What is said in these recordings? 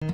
Hi,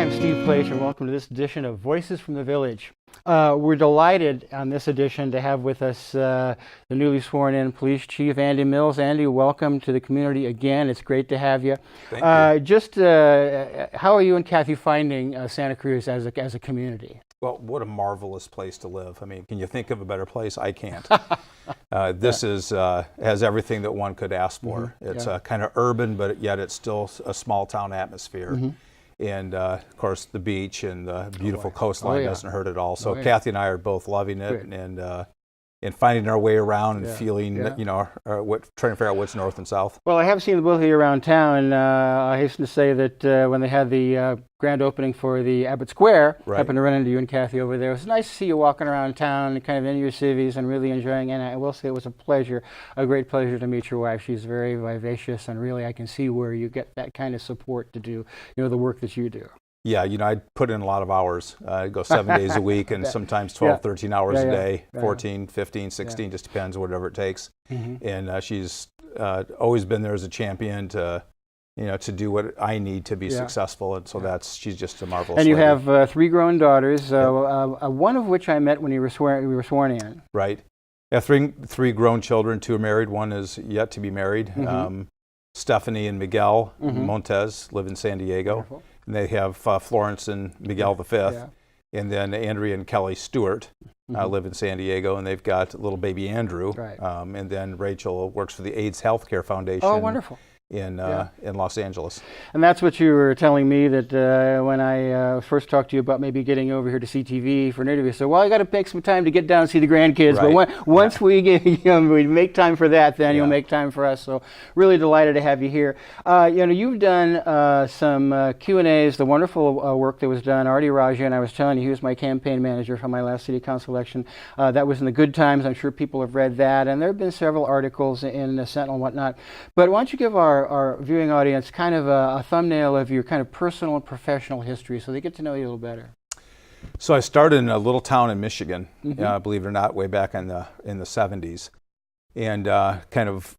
I'm Steve Pleich, and welcome to this edition of Voices from the Village. We're delighted on this edition to have with us the newly sworn in Police Chief Andy Mills. Andy, welcome to the community again. It's great to have you. Thank you. How are you and Kathy finding Santa Cruz as a community? Well, what a marvelous place to live. I mean, can you think of a better place? I can't. This has everything that one could ask for. Mm-hmm. It's kind of urban, but yet it's still a small town atmosphere. Mm-hmm. And of course, the beach and the beautiful coastline doesn't hurt at all. So yeah. Kathy and I are both loving it and finding our way around and feeling, you know, trying to figure out what's north and south. Well, I have seen the both of you around town. I hasten to say that when they had the grand opening for the Abbott Square, happened to run into you and Kathy over there. It was nice to see you walking around town, kind of in your civvies and really enjoying. And I will say it was a great pleasure to meet your wife. She's very vivacious, and really I can see where you get that kind of support to do, you know, the work that you do. Yeah, you know, I put in a lot of hours. I go 7 days a week and sometimes 12, 13 hours a day, 14, 15, 16, just depends, whatever it takes. Mm-hmm. And she's always been there as a champion to, you know, to do what I need to be successful. And so she's just a marvelous And you lady. have 3 grown daughters, one of which I met when you were sworn in. Right. Yeah, three grown children. 2 are married. 1 is yet to be married. Mm-hmm. Stephanie and Miguel Montez live in San Diego. Wonderful. And they have Florence and Miguel V. And then Andrea and Kelly Stewart live in San Diego, and they've got little baby Andrew. Right. And then Rachel works for the AIDS Healthcare Foundation. Oh, wonderful. In Los Angeles. And that's what you were telling me, that when I first talked to you about maybe getting over here to CTV for an interview. So, well, I got to take some time to get down and see the grandkids. Right. But once we make time for that, then you'll make time for us. So, really delighted to have you here. You know, you've done some Q&As, the wonderful work that was done. Artie Raja, and I was telling you, he was my campaign manager for my last city council election. That was in the Good Times. I'm sure people have read that, and there have been several articles in the Sentinel and whatnot. But why don't you give our viewing audience kind of a thumbnail of your kind of personal and professional history so they get to know you a little better. So I started in a little town in Michigan, believe it or not, way back in the 70s, and kind of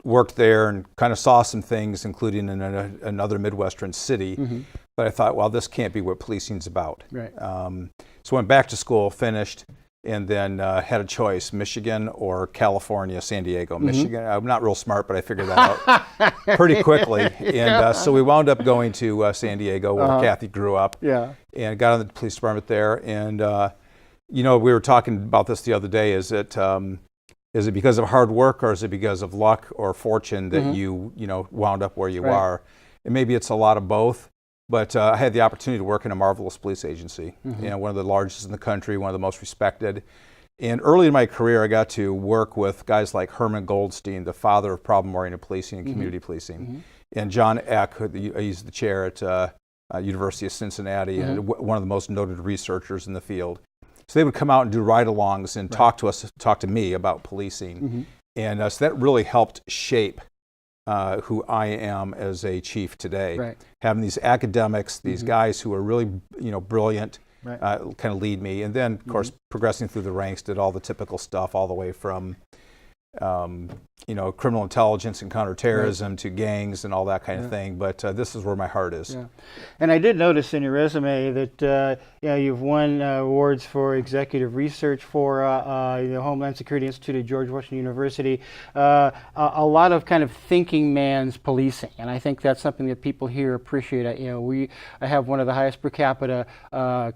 worked there and kind of saw some things, including in another Midwestern city. But I thought, well, this can't be what policing's about. Right. So went back to school, finished, and then had a choice, Michigan or California, San Diego. Michigan, I'm not real smart, but I figured that out pretty quickly. And so we wound up going to San Diego, where Kathy grew up, and got on the police department there. And, you know, we were talking about this the other day. Is it because of hard work, or is it because of luck or fortune that you know, wound up where you are? And maybe it's a lot of both. But I had the opportunity to work in a marvelous police agency, you know, one of the largest in the country, one of the most respected. And early in my career, I got to work with guys like Herman Goldstein, the father of problem-oriented policing and community policing, and John Eck, he's the chair at University of Cincinnati, and one of the most noted researchers in the field. So they would come out and do ride-alongs and talk to me about policing, and so that really helped shape who I am as a chief today. Right. Having these academics, these guys who are really, you know, brilliant, kind of lead me. And then, of course, progressing through the ranks, did all the typical stuff, all the way from criminal intelligence and counterterrorism to gangs and all that kind of thing. But this is where my heart is. Yeah. And I did notice in your resume that you've won awards for executive research for the Homeland Security Institute at George Washington University. A lot of kind of thinking man's policing, and I think that's something that people here appreciate. I have one of the highest per capita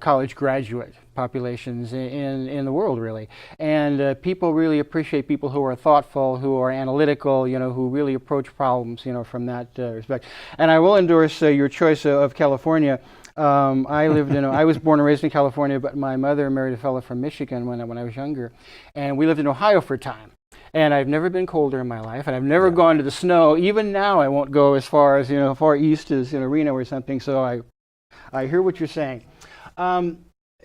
college graduate populations in the world, really, and people really appreciate people who are thoughtful, who are analytical, who really approach problems, from that respect. And I will endorse your choice of California. I was born and raised in California, but my mother married a fellow from Michigan when I was younger, and we lived in Ohio for a time. And I've never been colder in my life, and I've never gone to the snow. Even now, I won't go as far as far east as Reno or something. So I hear what you're saying.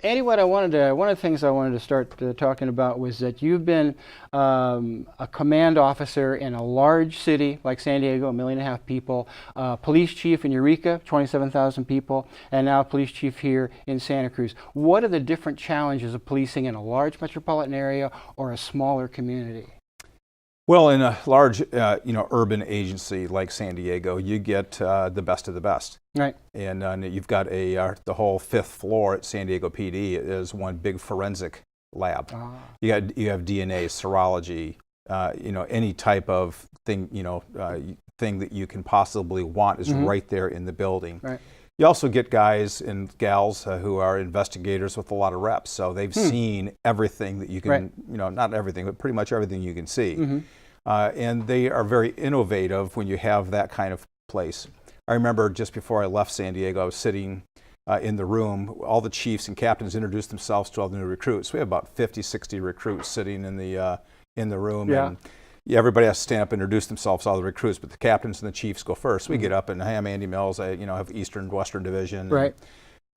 Andy, one of the things I wanted to start talking about was that you've been a command officer in a large city like San Diego, 1.5 million people, police chief in Eureka, 27,000 people, and now police chief here in Santa Cruz. What are the different challenges of policing in a large metropolitan area or a smaller community? Well, in a large, urban agency like San Diego, you get the best of the best. Right. And you've got the whole 5th floor at San Diego PD is one big forensic lab. You have DNA, serology, any type of thing, thing that you can possibly want is right there in the building. Right. You also get guys and gals who are investigators with a lot of reps, so they've seen everything that you can, not everything, but pretty much everything you can see. And they are very innovative when you have that kind of place. I remember just before I left San Diego, I was sitting in the room. All the chiefs and captains introduced themselves to all the new recruits. We have about 50, 60 recruits sitting in the room. Yeah. And everybody has to stand up and introduce themselves, all the recruits, but the captains and the chiefs go first. We get up and, hey, I'm Andy Mills. I have Eastern, Western Division. Right.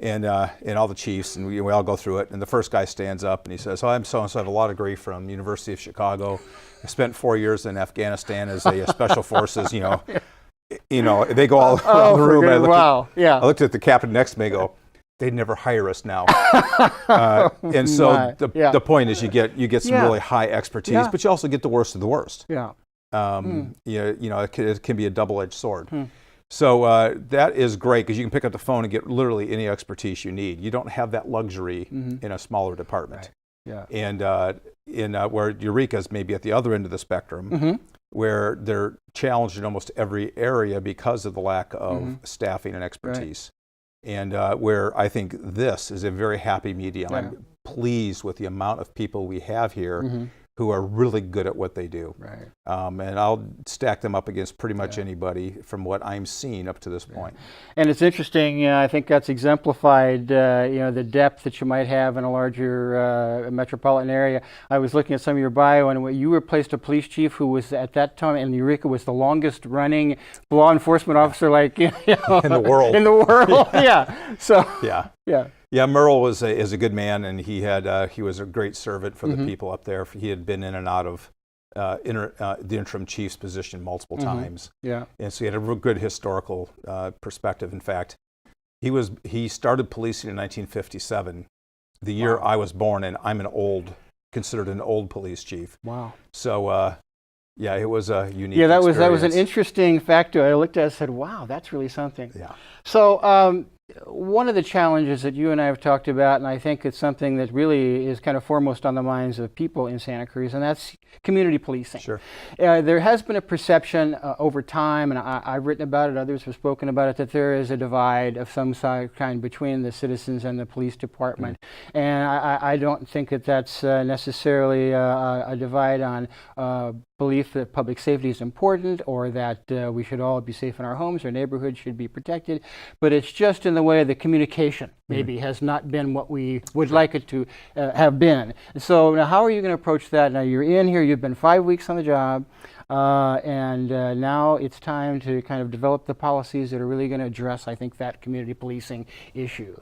And all the chiefs, and we all go through it. And the first guy stands up and he says, I'm so-and-so, I have a law degree from University of Chicago. I spent 4 years in Afghanistan as a special forces, they go all around the room. And I looked at the captain next to me and go, they'd never hire us now. And so the point is you get some really high expertise, but you also get the worst of the worst. Yeah. It can be a double-edged sword. So that is great because you can pick up the phone and get literally any expertise you need. You don't have that luxury in a smaller department. Right. Yeah. And where Eureka's maybe at the other end of the spectrum, where they're challenged in almost every area because of the lack of staffing and expertise. Right. And where I think this is a very happy medium. Yeah. I'm pleased with the amount of people we have here who are really good at what they do. Right. And I'll stack them up against pretty much anybody from what I'm seeing up to this point. And it's interesting, I think that's exemplified, the depth that you might have in a larger metropolitan area. I was looking at some of your bio, and you replaced a police chief who was at that time in Eureka was the longest running law enforcement officer in the world. In the world, yeah. So Yeah, Merle is a good man, and he was a great servant for the people up there. He had been in and out of the interim chief's position multiple times. Yeah, and so he had a real good historical perspective. In fact, he started policing in 1957, the year I was born, and I'm considered an old police chief. Wow. So. It was a unique experience. That was an interesting factor. I looked at it and said, wow, that's really something. Yeah. So one of the challenges that you and I have talked about, and I think it's something that really is kind of foremost on the minds of people in Santa Cruz, and that's community policing. Sure. There has been a perception over time, and I've written about it, others have spoken about it, that there is a divide of some kind between the citizens and the police department. And I don't think that that's necessarily a divide on belief that public safety is important or that we should all be safe in our homes, our neighborhoods should be protected, but it's just in the way the communication maybe has not been what we would like it to have been. So now how are you going to approach that? Now you're in here, you've been 5 weeks on the job, and now it's time to kind of develop the policies that are really going to address, I think, that community policing issue.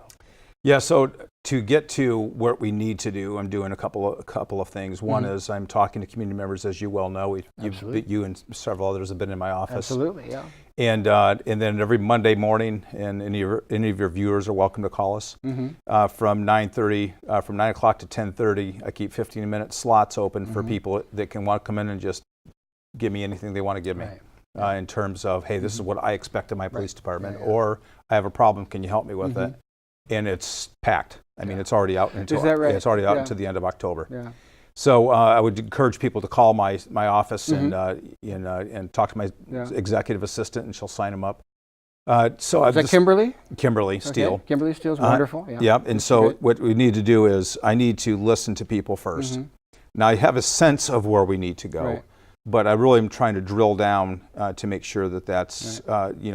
Yeah, so to get to what we need to do, I'm doing a couple of things. One is I'm talking to community members, as you well know. You and several others have been in my office. Absolutely, yeah. And then every Monday morning, and any of your viewers are welcome to call us from 9 o'clock to 10:30. I keep 15-minute slots open for people that can want to come in and just give me anything they want to give me. Right. In terms of, hey, this is what I expect of my police department, Yeah. or I have a problem, can you help me with it? And it's packed. I mean, it's already out until Is that right? it's already out until the end of October. Yeah. So I would encourage people to call my office and talk to my executive assistant, and she'll sign them up. So Is that Kimberly? Kimberly Steele. Okay. Kimberly Steele's wonderful. Yeah. Yep. And so what we need to do is I need to listen to people first. Now I have a sense of where we need to go. Right. But I really am trying to drill down to make sure that that's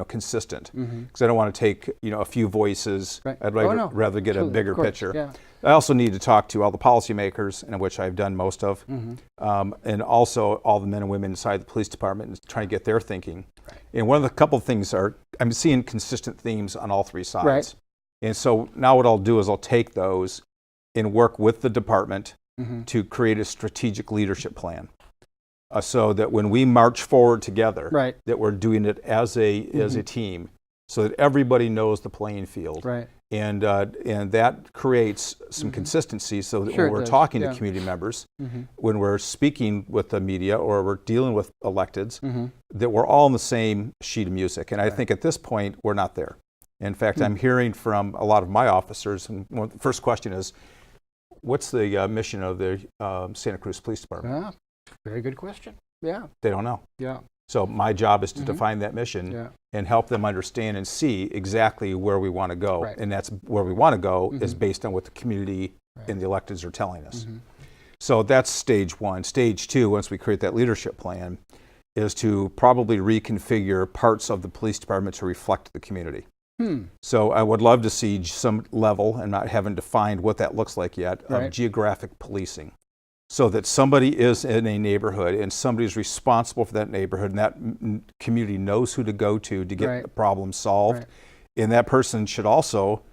consistent, because I don't want to take a few voices. Right. I'd rather get a bigger picture. Yeah. I also need to talk to all the policymakers, and which I've done most of, and also all the men and women inside the police department, and trying to get their thinking. Right. And one of the couple of things I'm seeing consistent themes on all three sides. Right. And so now what I'll do is I'll take those and work with the department to create a strategic leadership plan. So that when we march forward together, that we're doing it as a team, so that everybody knows the playing field, and that creates some consistency. So that when we're talking to community members, when we're speaking with the media, or we're dealing with electeds, that we're all on the same sheet of music. And I think at this point we're not there. In fact, I'm hearing from a lot of my officers, and the first question is, "What's the mission of the Santa Cruz Police Department?" Very good question. Yeah. They don't know. Yeah. So my job is to define that mission and help them understand and see exactly where we want to go. Right. And that's where we want to go is based on what the community and the electeds are telling us. So that's stage one. Stage two, once we create that leadership plan, is to probably reconfigure parts of the police department to reflect the community. So I would love to see some level, and not haven't defined what that looks like yet, of geographic policing. So that somebody is in a neighborhood and somebody's responsible for that neighborhood, and that community knows who to go to get the problem solved. And that person should also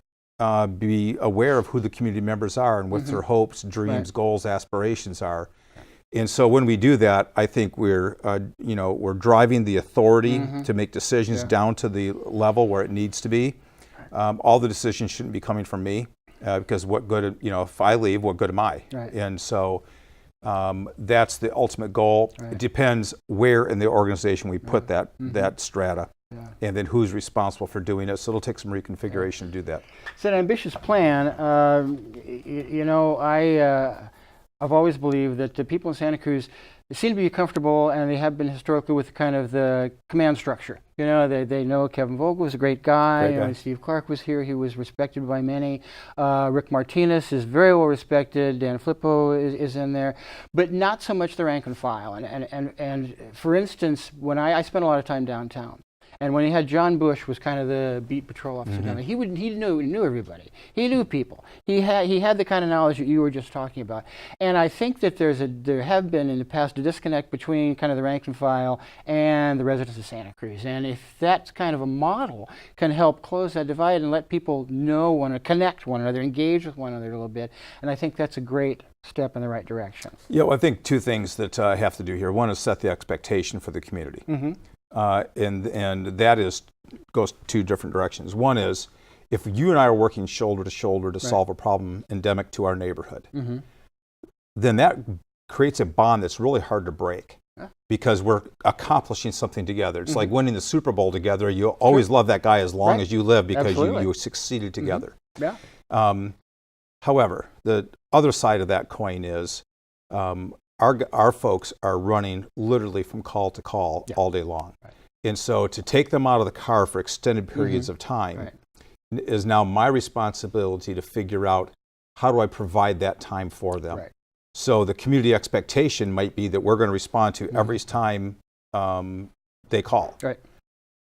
be aware of who the community members are and what their hopes, dreams, goals, aspirations are. And so when we do that, I think we're driving the authority to make decisions down to the level where it needs to be. All the decisions shouldn't be coming from me, because what good, if I leave, what good am I? And so that's the ultimate goal. It depends where in the organization we put that strata, and then who's responsible for doing it. So it'll take some reconfiguration to do that. It's an ambitious plan. I've always believed that the people in Santa Cruz, they seem to be comfortable, and they have been historically, with kind of the command structure. They know Kevin Vogel was a great guy. Steve Clark was here. He was respected by many. Rick Martinez is very well respected. Dan Flippo is in there, but not so much the rank and file. And for instance, when I spent a lot of time downtown, and when he had John Bush was kind of the beat patrol officer down there, he knew everybody. He knew people. He had the kind of knowledge that you were just talking about. And I think that there have been in the past a disconnect between kind of the rank and file and the residents of Santa Cruz. And if that kind of a model can help close that divide and let people know connect one another, engage with one another a little bit, and I think that's a great step in the right direction. Yeah, well, I think two things that I have to do here. One is set the expectation for the community. And that goes two different directions. One is, if you and I are working shoulder to shoulder to solve a problem endemic to our neighborhood, then that creates a bond that's really hard to break, because we're accomplishing something together. It's like winning the Super Bowl together. You always love that guy as long as you live, because you succeeded together. However, the other side of that coin is our folks are running literally from call to call all day long. And so to take them out of the car for extended periods of time is now my responsibility to figure out, how do I provide that time for them? So the community expectation might be that we're going to respond to every time they call.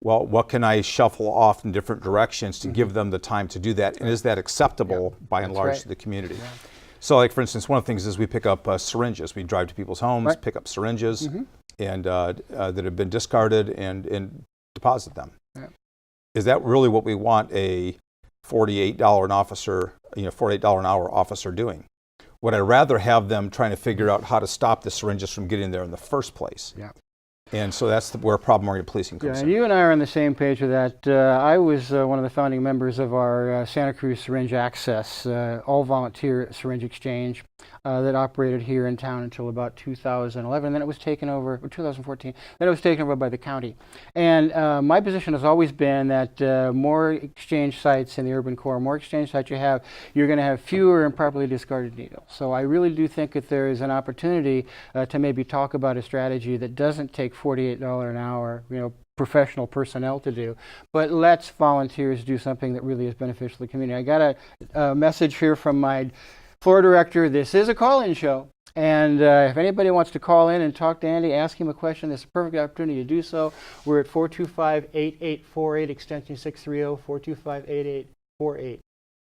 Well, what can I shuffle off in different directions to give them the time to do that? And is that acceptable by and large to the community? So, like, for instance, one of the things is we pick up syringes. We drive to people's homes, pick up syringes and that have been discarded, and deposit them. Is that really what we want a $48 an hour officer doing? Would I rather have them trying to figure out how to stop the syringes from getting there in the first place? And so that's where problem-oriented policing comes in. You and I are on the same page with that. I was one of the founding members of our Santa Cruz Syringe Access, all-volunteer syringe exchange. that operated here in town until about 2011. Then it was taken over, or 2014. Then it was taken over by the county. And my position has always been that more exchange sites in the urban core, more exchange sites you have, you're going to have fewer improperly discarded needles. So I really do think that there is an opportunity to maybe talk about a strategy that doesn't take $48 an hour, professional personnel to do, but lets volunteers do something that really is beneficial to the community. I got a message here from my floor director. This is a call-in show, and if anybody wants to call in and talk to Andy, ask him a question, this is a perfect opportunity to do so. We're at 425-8848, extension 630, 425-8848,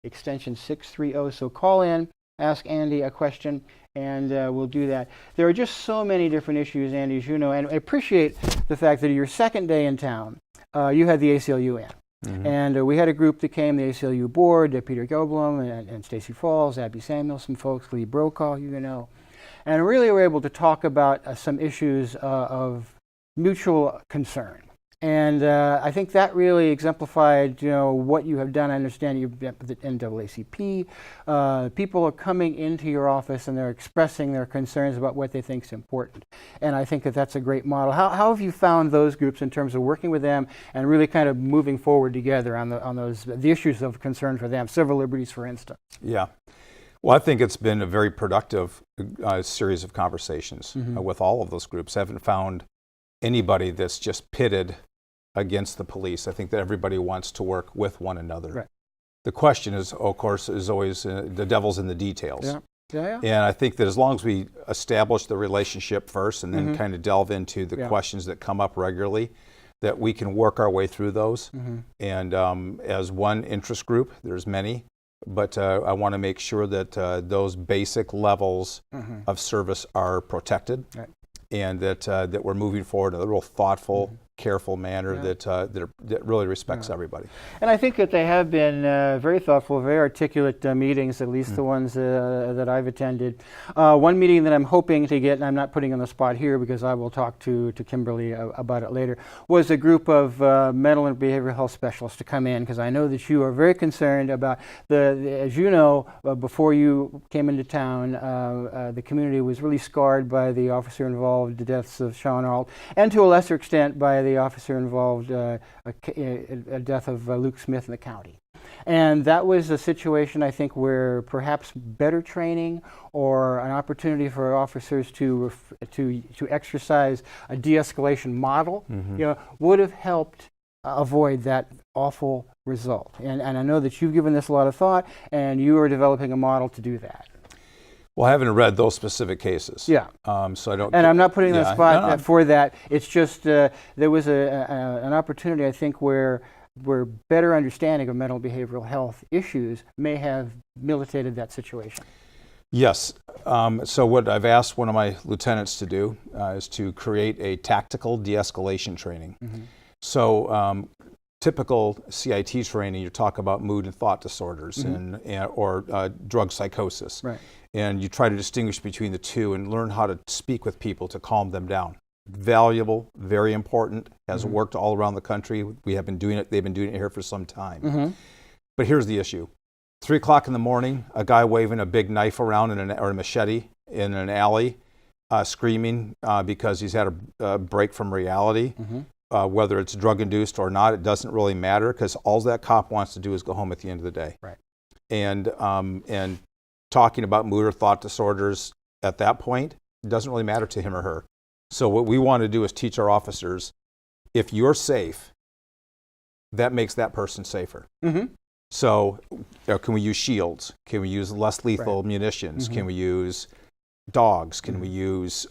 extension 630. So call in, ask Andy a question, and we'll do that. There are just so many different issues, Andy, as you know, and I appreciate the fact that your second day in town, you had the ACLU in. Mm-hmm. And we had a group that came, the ACLU board, Peter Gelblum and Stacy Falls, Abby Samuel, some folks, Lee Brokaw, and really were able to talk about some issues of mutual concern. And I think that really exemplified, what you have done. I understand you've been with the NAACP. People are coming into your office and they're expressing their concerns about what they think is important. And I think that that's a great model. How have you found those groups in terms of working with them and really kind of moving forward together on the issues of concern for them, civil liberties, for instance? Yeah. Well, I think it's been a very productive series of conversations with all of those groups. I haven't found anybody that's just pitted against the police. I think that everybody wants to work with one another. Right. The question is, of course, is always the devil's in the details. Yeah. Yeah. And I think that as long as we establish the relationship first and then kind of delve into the questions that come up regularly, that we can work our way through those. And as one interest group, there's many, but I want to make sure that those basic levels of service are protected. Right. And that we're moving forward in a real thoughtful, careful manner that really respects everybody. And I think that they have been very thoughtful, very articulate meetings, at least the ones that I've attended. One meeting that I'm hoping to get, and I'm not putting on the spot here because I will talk to Kimberly about it later, was a group of mental and behavioral health specialists to come in, because I know that you are very concerned about as you know, before you came into town, the community was really scarred by the officer involved, the deaths of Sean Alt, and to a lesser extent by the officer involved a death of Luke Smith in the county. And that was a situation, I think, where perhaps better training or an opportunity for officers to exercise a de-escalation model, would have helped avoid that awful result. And I know that you've given this a lot of thought, and you are developing a model to do that. Well, I haven't read those specific cases. Yeah. So I don't. And I'm not putting on the spot for that. It's just there was an opportunity, I think, where better understanding of mental behavioral health issues may have militated that situation. Yes. So what I've asked one of my lieutenants to do is to create a tactical de-escalation training. So typical CIT training, you talk about mood and thought disorders or drug psychosis. Right. And you try to distinguish between the two and learn how to speak with people to calm them down. Valuable, very important, has worked all around the country. We have been doing it, they've been doing it here for some time. But here's the issue. 3 o'clock in the morning, a guy waving a big knife around or a machete in an alley, screaming because he's had a break from reality. Whether it's drug-induced or not, it doesn't really matter, because all that cop wants to do is go home at the end of the day. Right. And talking about mood or thought disorders at that point, it doesn't really matter to him or her. So what we want to do is teach our officers, if you're safe, that makes that person safer. So can we use shields? Can we use less lethal munitions? Can we use dogs? Can we use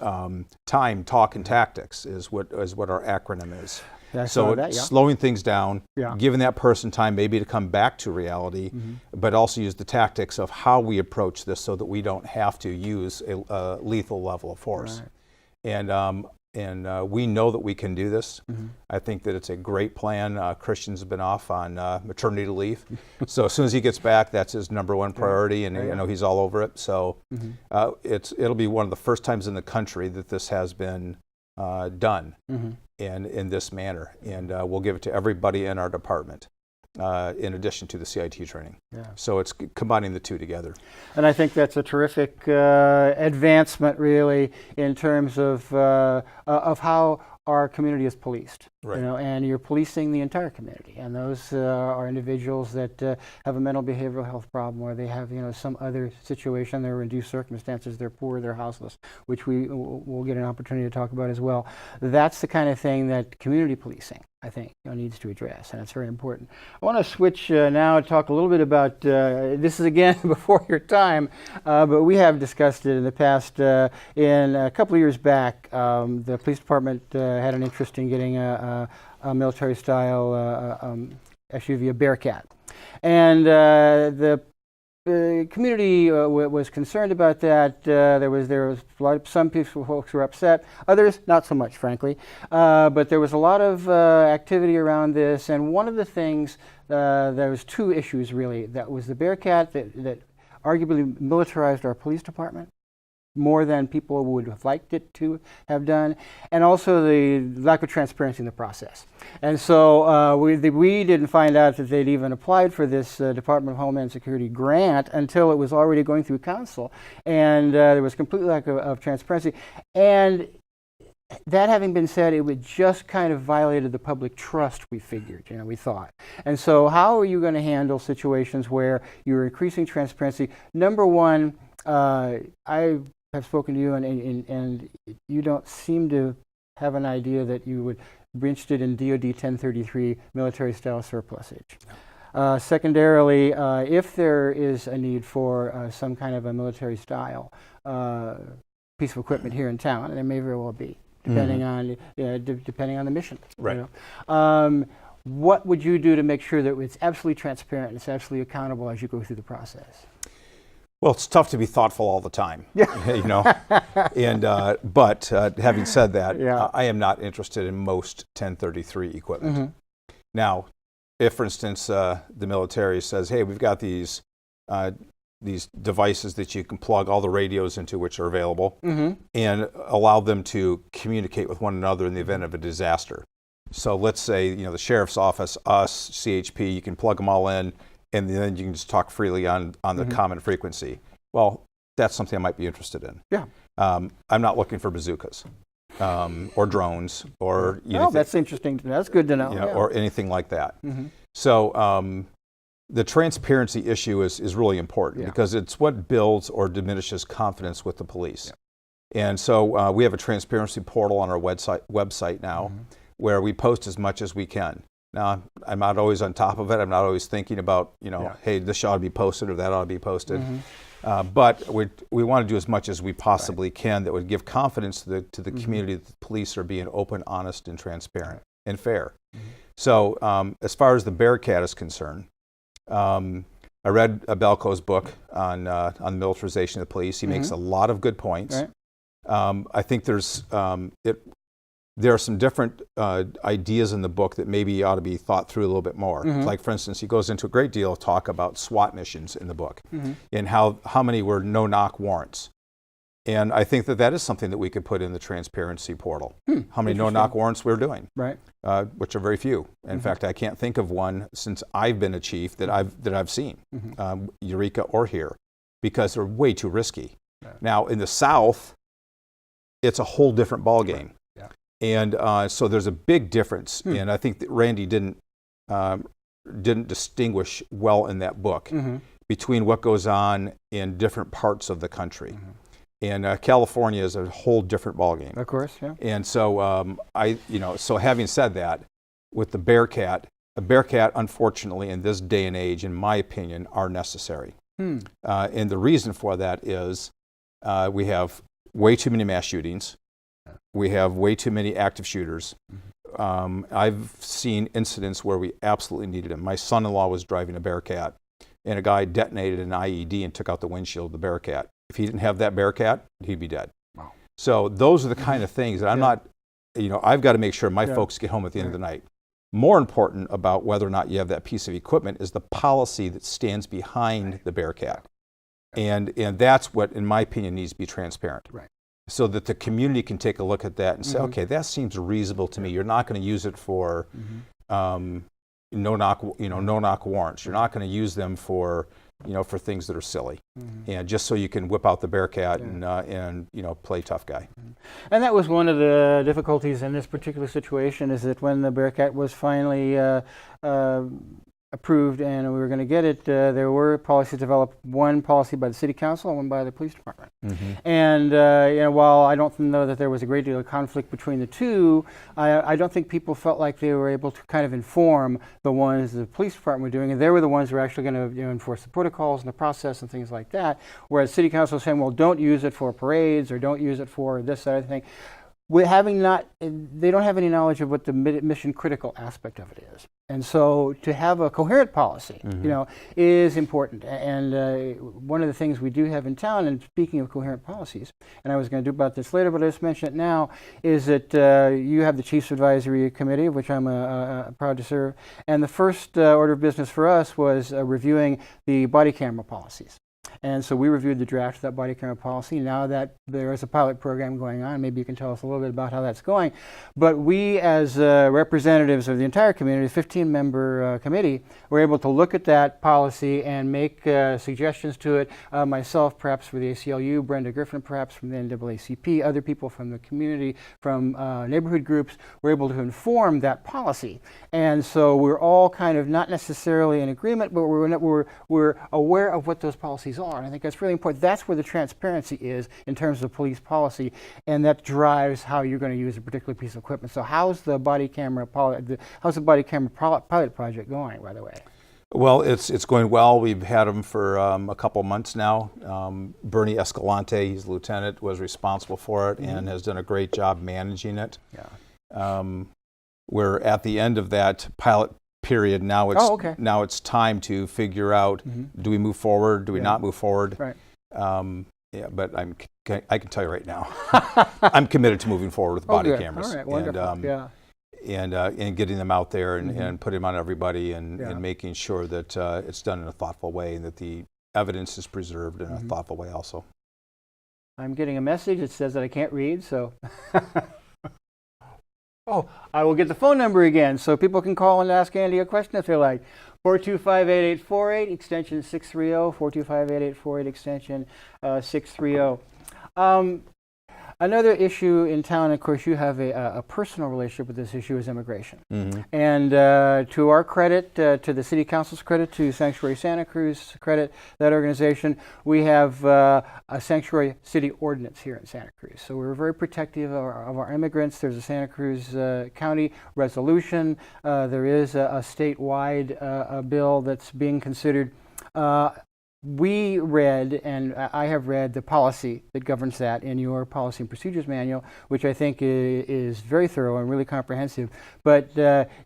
time, talk, and tactics is what our acronym is. So slowing things down, giving that person time maybe to come back to reality, but also use the tactics of how we approach this so that we don't have to use a lethal level of force. Right. And we know that we can do this. I think that it's a great plan. Christian's been off on maternity leave. So as soon as he gets back, that's his number one priority, and I know he's all over it. So it'll be one of the first times in the country that this has been done in this manner. And we'll give it to everybody in our department. in addition to the CIT training. Yeah. So it's combining the two together. And I think that's a terrific advancement, really, in terms of how our community is policed. Right. You know, and you're policing the entire community. And those are individuals that have a mental behavioral health problem, or they have, you know, some other situation, they're reduced circumstances, they're poor, they're houseless, which we'll get an opportunity to talk about as well. That's the kind of thing that community policing, I think, you know, needs to address, and it's very important. I want to switch now and talk a little bit about, this is again before your time, but we have discussed it in the past. In a couple of years back, the police department had an interest in getting a military-style SUV, a Bearcat. And the community was concerned about that. There was a lot of, some folks were upset, others not so much, frankly. But there was a lot of activity around this, and one of the things, there was two issues really. That was the Bearcat that arguably militarized our police department more than people would have liked it to have done, and also the lack of transparency in the process. And so we didn't find out that they'd even applied for this Department of Homeland Security grant until it was already going through council, and there was complete lack of transparency. And that having been said, it would just kind of violated the public trust, we figured, you know, we thought. And so how are you going to handle situations where you're increasing transparency? Number one, I have spoken to you, and you don't seem to have an idea that you would be interested in DoD 1033 military-style surplusage. Secondarily, if there is a need for some kind of a military-style piece of equipment here in town, and there may very well be, depending on depending on the mission. Right. You know? What would you do to make sure that it's absolutely transparent and it's absolutely accountable as you go through the process? Well, it's tough to be thoughtful all the time, you know. And but having said that, I am not interested in most 1033 equipment. Now, if, for instance, the military says, "Hey, we've got these devices that you can plug all the radios into, which are available, and allow them to communicate with one another in the event of a disaster." So let's say, you know, the sheriff's office, us, CHP, you can plug them all in, and then you can just talk freely on the common frequency. Well, that's something I might be interested in. Yeah. I'm not looking for bazookas or drones or anything. Oh, that's interesting. That's good to know. You know, or anything like that. So the transparency issue is really important because it's what builds or diminishes confidence with the police. And so we have a transparency portal on our website now where we post as much as we can. Now, I'm not always on top of it. I'm not always thinking about, you know, hey, this ought to be posted or that ought to be posted. But we want to do as much as we possibly can that would give confidence to the community that the police are being open, honest, and transparent and fair. So as far as the Bearcat is concerned, I read Belko's book on the militarization of the police. He makes a lot of good points. I think there are some different ideas in the book that maybe ought to be thought through a little bit more. Like, for instance, he goes into a great deal of talk about SWAT missions in the book and how many were no-knock warrants. And I think that is something that we could put in the transparency portal. How many no-knock warrants we're doing, which are very few. In fact, I can't think of one since I've been a chief that I've seen, Eureka or here, because they're way too risky. Now, in the South, it's a whole different ballgame. And so there's a big difference, and I think that Randy didn't distinguish well in that book between what goes on in different parts of the country. And California is a whole different ballgame. Of course, yeah. And so so having said that, with the Bearcat, a Bearcat, unfortunately, in this day and age, in my opinion, are necessary. And the reason for that is we have way too many mass shootings. We have way too many active shooters. I've seen incidents where we absolutely needed them. My son-in-law was driving a Bearcat, and a guy detonated an IED and took out the windshield of the Bearcat. If he didn't have that Bearcat, he'd be dead. Wow. So those are the kind of things that I'm not, I've got to make sure my folks get home at the end of the night. More important about whether or not you have that piece of equipment is the policy that stands behind the Bearcat. And that's what, in my opinion, needs to be transparent. So that the community can take a look at that and say, okay, that seems reasonable to me. You're not going to use it for, no-knock warrants. You're not going to use them for for things that are silly, and just so you can whip out the Bearcat and play tough guy. And that was one of the difficulties in this particular situation, is that when the Bearcat was finally approved and we were going to get it, there were policies developed, one policy by the city council and one by the police department. And while I don't know that there was a great deal of conflict between the two, I don't think people felt like they were able to kind of inform the ones the police department were doing, and they were the ones who were actually going to enforce the protocols and the process and things like that, whereas city council was saying, well, don't use it for parades or don't use it for this, that, other thing. They don't have any knowledge of what the mission critical aspect of it is. And so to have a coherent policy, is important. And one of the things we do have in town, and speaking of coherent policies, and I was going to do about this later, but I'll just mention it now, is that you have the Chiefs Advisory Committee, of which I'm proud to serve. And the first order of business for us was reviewing the body camera policies. And so we reviewed the draft of that body camera policy. Now that there is a pilot program going on, maybe you can tell us a little bit about how that's going. But we, as representatives of the entire community, 15-member committee, were able to look at that policy and make suggestions to it. Myself, perhaps for the ACLU, Brenda Griffin, perhaps from the NAACP, other people from the community, from neighborhood groups, were able to inform that policy. And so we're all kind of not necessarily in agreement, but we're aware of what those policies are. And I think that's really important. That's where the transparency is in terms of police policy, and that drives how you're going to use a particular piece of equipment. So how's the body camera pilot project going, by the way? Well, it's going well. We've had them for a couple months now. Bernie Escalante, he's lieutenant, was responsible for it and has done a great job managing it. We're at the end of that pilot period. Now it's time to figure out, do we move forward, do we not move forward? Right. But I can tell you right now, I'm committed to moving forward with body cameras. All right, wonderful. And getting them out there and putting them on everybody and making sure that it's done in a thoughtful way and that the evidence is preserved in a thoughtful way also. I'm getting a message that says that I can't read, so I will get the phone number again so people can call and ask Andy a question if they like. 425-8848, extension 630, 425-8848, extension 630. Another issue in town, of course, you have a personal relationship with this issue, is immigration. And to our credit, to the City Council's credit, to Sanctuary Santa Cruz credit, that organization, we have a sanctuary city ordinance here in Santa Cruz. So we're very protective of our immigrants. There's a Santa Cruz County resolution. There is a statewide bill that's being considered. We read, and I have read, the policy that governs that in your policy and procedures manual, which I think is very thorough and really comprehensive. But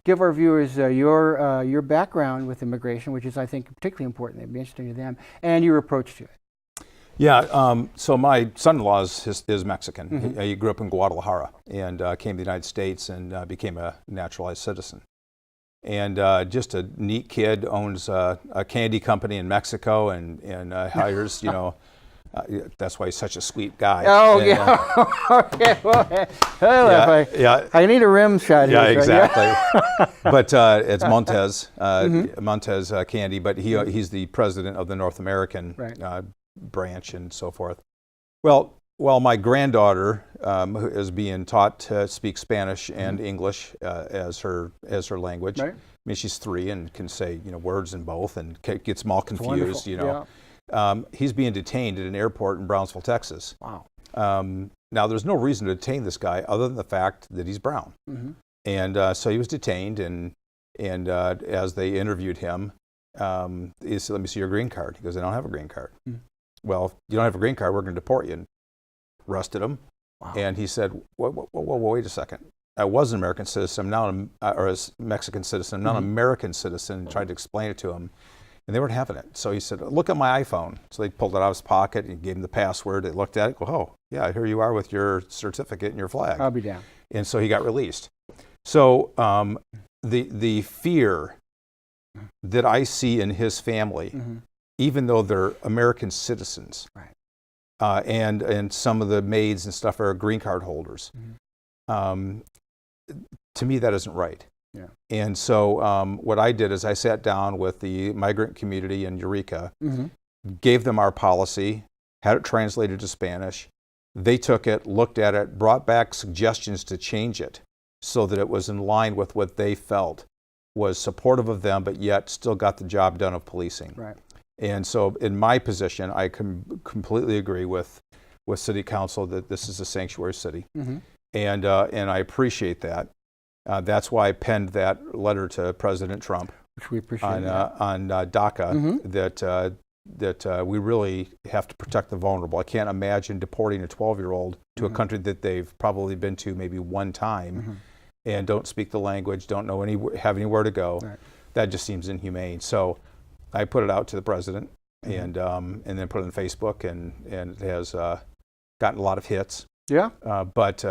give our viewers your background with immigration, which is, I think, particularly important. It'd be interesting to them, and your approach to it. Yeah, so my son-in-law is Mexican. He grew up in Guadalajara and came to the United States and became a naturalized citizen. And just a neat kid, owns a candy company in Mexico and hires, that's why he's such a sweet guy. Oh, and, okay, well, I need a rim shot here. Yeah, exactly. Right? But it's Montez, Montez Candy, but he's the president of the North American branch and so forth. Well, my granddaughter is being taught to speak Spanish and English as her language. Right. I mean, she's 3 and can say words in both and gets them all confused. He's being detained at an airport in Brownsville, Texas. Wow. Now, there's no reason to detain this guy other than the fact that he's brown. And so he was detained, and as they interviewed him, he said, "Let me see your green card." He goes, "I don't have a green card." Well, if you don't have a green card, we're going to deport you. And arrested him. Wow. And he said, whoa, wait a second. I was an American citizen, or a Mexican citizen, I'm not an American citizen, and tried to explain it to him. And they weren't having it. So he said, "Look at my iPhone." So they pulled it out of his pocket and gave him the password. They looked at it, oh, yeah, here you are with your certificate and your flag. I'll be down. And so he got released. So the fear that I see in his family, even though they're American citizens, and some of the maids and stuff are green card holders. To me, that isn't right. Yeah. And so what I did is I sat down with the migrant community in Eureka, gave them our policy, had it translated to Spanish. They took it, looked at it, brought back suggestions to change it so that it was in line with what they felt was supportive of them, but yet still got the job done of policing. Right. And so in my position, I completely agree with City Council that this is a sanctuary city. And I appreciate that. That's why I penned that letter to President Trump, which we appreciate on DACA, that we really have to protect the vulnerable. I can't imagine deporting a 12-year-old to a country that they've probably been to maybe one time and don't speak the language, don't know have anywhere to go. Right. That just seems inhumane. So I put it out to the president and then put it on Facebook, and it has gotten a lot of hits. Yeah. But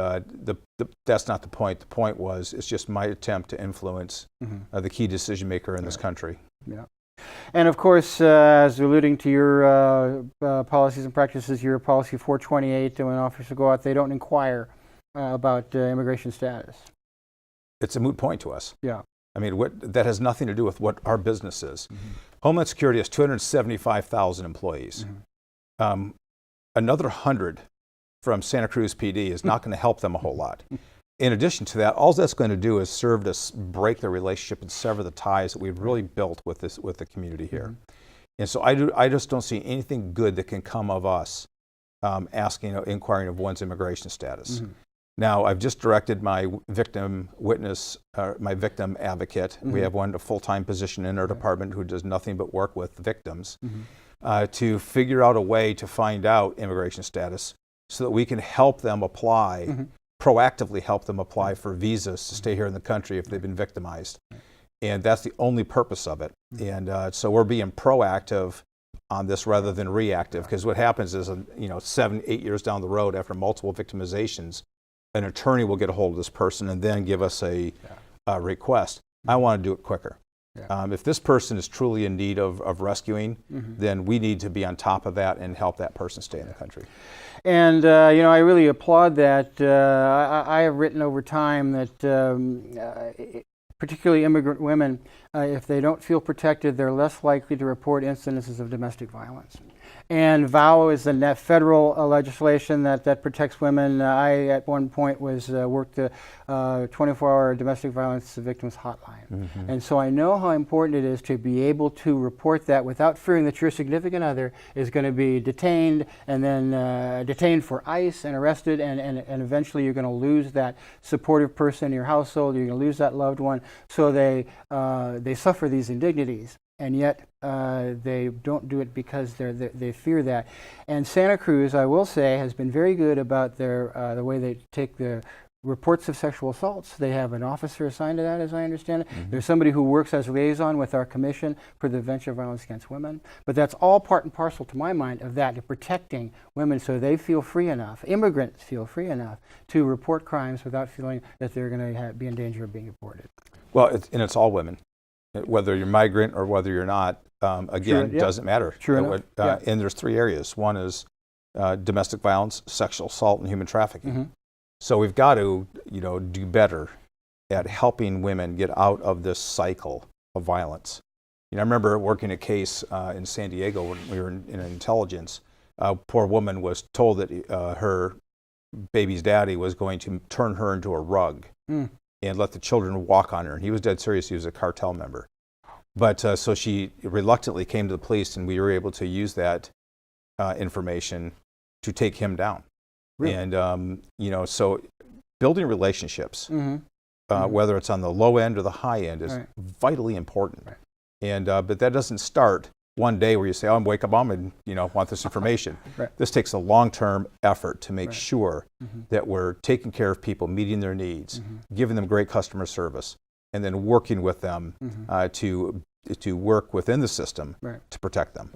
that's not the point. The point was it's just my attempt to influence the key decision maker in this country. Yeah. And of course, as alluding to your policies and practices, your policy 428, when officers go out, they don't inquire about immigration status. It's a moot point to us. Yeah. I mean, that has nothing to do with what our business is. Homeland Security has 275,000 employees. Another 100 from Santa Cruz PD is not going to help them a whole lot. In addition to that, all that's going to do is serve to break the relationship and sever the ties that we've really built with the community here. And so I just don't see anything good that can come of us inquiring of one's immigration status. Now, I've just directed my victim witness, my victim advocate. We have a full-time position in our department who does nothing but work with victims to figure out a way to find out immigration status so that we can help them apply, proactively help them apply for visas to stay here in the country if they've been victimized. And that's the only purpose of it. And so we're being proactive on this rather than reactive, because what happens is, 7, 8 years down the road, after multiple victimizations, an attorney will get a hold of this person and then give us a request. I want to do it quicker. If this person is truly in need of rescuing, then we need to be on top of that and help that person stay in the country. And I really applaud that. I have written over time that particularly immigrant women, if they don't feel protected, they're less likely to report incidences of domestic violence. And VOW is the federal legislation that protects women. I, at one point, worked the 24-hour domestic violence victims hotline. And so I know how important it is to be able to report that without fearing that your significant other is going to be detained and then detained for ICE and arrested, and eventually you're going to lose that supportive person in your household, you're going to lose that loved one. So they suffer these indignities. And yet they don't do it because they fear that. And Santa Cruz, I will say, has been very good about the way they take the reports of sexual assaults. They have an officer assigned to that, as I understand it. There's somebody who works as liaison with our commission for the prevention of violence against women. But that's all part and parcel, to my mind, of that, of protecting women so they feel free enough, immigrants feel free enough, to report crimes without feeling that they're going to be in danger of being deported. Well, it's all women. Whether you're migrant or whether you're not, again, doesn't matter. And there's 3 areas. One is domestic violence, sexual assault, and human trafficking. So we've got to, do better at helping women get out of this cycle of violence. I remember working a case in San Diego when we were in intelligence. A poor woman was told that her baby's daddy was going to turn her into a rug and let the children walk on her. And he was dead serious. He was a cartel member. But so she reluctantly came to the police, and we were able to use that information to take him down. Really? And, so building relationships, whether it's on the low end or the high end, is vitally important. And but that doesn't start one day where you say, I'm wake up, mom, and want this information. This takes a long-term effort to make sure that we're taking care of people, meeting their needs, giving them great customer service, and then working with them to work within the system to protect them.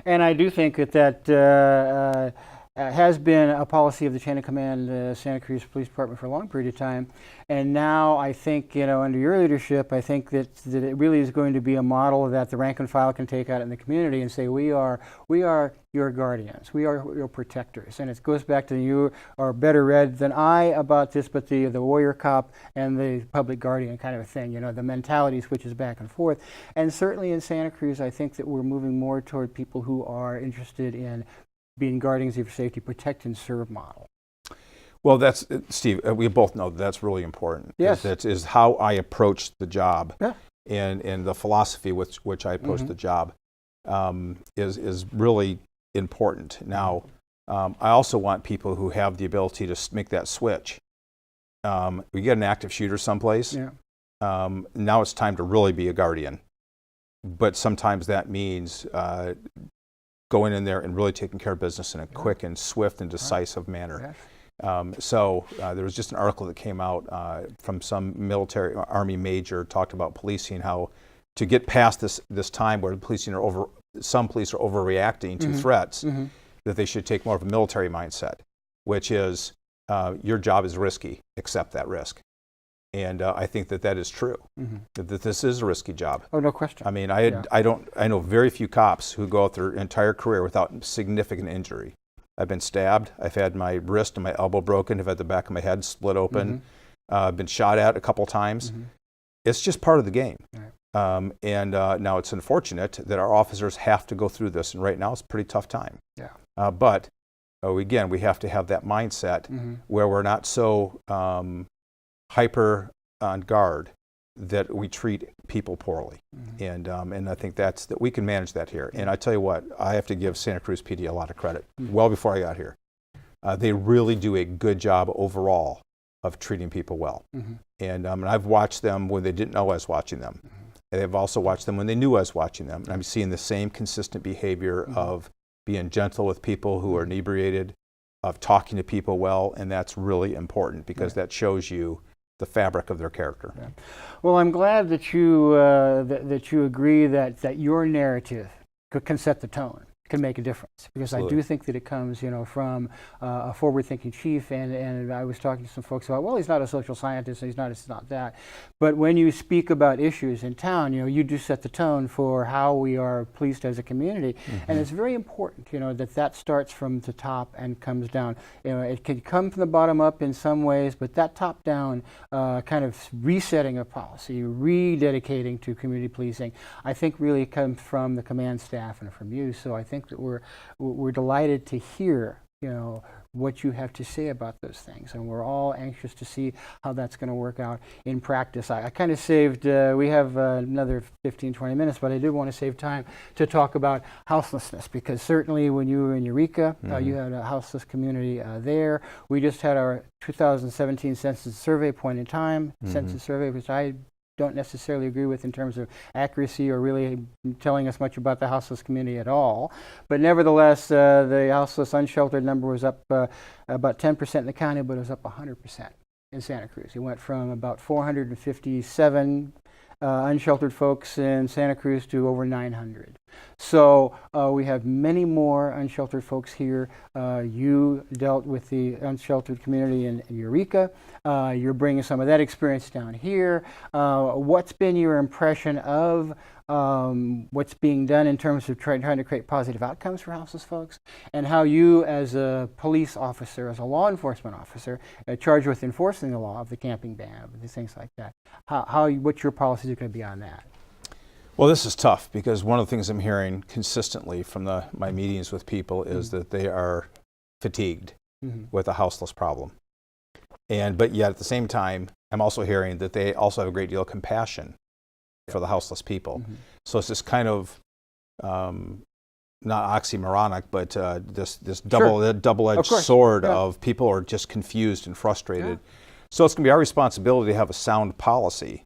And I do think that has been a policy of the chain of command Santa Cruz Police Department for a long period of time. And now I think, under your leadership, I think that it really is going to be a model that the rank and file can take out in the community and say, we are your guardians, we are your protectors. And it goes back to you are better read than I about this, but the warrior cop and the public guardian kind of a thing, the mentality switches back and forth. And certainly in Santa Cruz, I think that we're moving more toward people who are interested in being guardians of your safety, protect and serve model. Well, that's, Steve, we both know that's really important. Yes. That is how I approach the job. Yeah. And the philosophy with which I approach the job is really important. Now, I also want people who have the ability to make that switch. We get an active shooter someplace. Yeah. Now it's time to really be a guardian. But sometimes that means going in there and really taking care of business in a quick and swift and decisive manner. Yes. So there was just an article that came out from some military Army major talked about policing, how to get past this time where some police are overreacting to threats, that they should take more of a military mindset, which is your job is risky, accept that risk. And I think that is true, that this is a risky job. Oh, no question. I mean, I know very few cops who go out their entire career without significant injury. I've been stabbed. I've had my wrist and my elbow broken. I've had the back of my head split open. I've been shot at a couple times. It's just part of the game. Right. Now it's unfortunate that our officers have to go through this, and right now it's a pretty tough time. Yeah. But again, we have to have that mindset where we're not so hyper on guard that we treat people poorly. And I think that we can manage that here. And I tell you what, I have to give Santa Cruz PD a lot of credit. Well before I got here, they really do a good job overall of treating people well. And I've watched them when they didn't know I was watching them. And they've also watched them when they knew I was watching them. And I'm seeing the same consistent behavior of being gentle with people who are inebriated, of talking to people well, and that's really important because that shows you the fabric of their character. Yeah. Well, I'm glad that you that you agree that your narrative can set the tone, can make a difference, because Absolutely. I do think that it comes, from a forward-thinking chief, and I was talking to some folks about, well, he's not a social scientist, and it's not that, but when you speak about issues in town, you do set the tone for how we are policed as a community, and it's very important, that starts from the top and comes down. It can come from the bottom up in some ways, but that top-down kind of resetting of policy, rededicating to community policing, I think really comes from the command staff and from you. So I think that we're delighted to hear what you have to say about those things, and we're all anxious to see how that's going to work out in practice. I kind of saved, we have another 15-20 minutes, but I did want to save time to talk about houselessness, because certainly when you were in Eureka, you had a houseless community there. We just had our 2017 census survey point in time, census survey, which I don't necessarily agree with in terms of accuracy or really telling us much about the houseless community at all. But nevertheless, the houseless unsheltered number was up about 10% in the county, but it was up 100% in Santa Cruz. It went from about 457 unsheltered folks in Santa Cruz to over 900. So we have many more unsheltered folks here. You dealt with the unsheltered community in Eureka. You're bringing some of that experience down here. What's been your impression of what's being done in terms of trying to create positive outcomes for houseless folks, and how you as a police officer, as a law enforcement officer, charged with enforcing the law of the camping ban, and things like that, what your policies are going to be on that? Well, this is tough because one of the things I'm hearing consistently from my meetings with people is that they are fatigued with a houseless problem. But yet at the same time, I'm also hearing that they also have a great deal of compassion for the houseless people. So it's this kind of, not oxymoronic, but this double-edged sword of people are just confused and frustrated. So it's going to be our responsibility to have a sound policy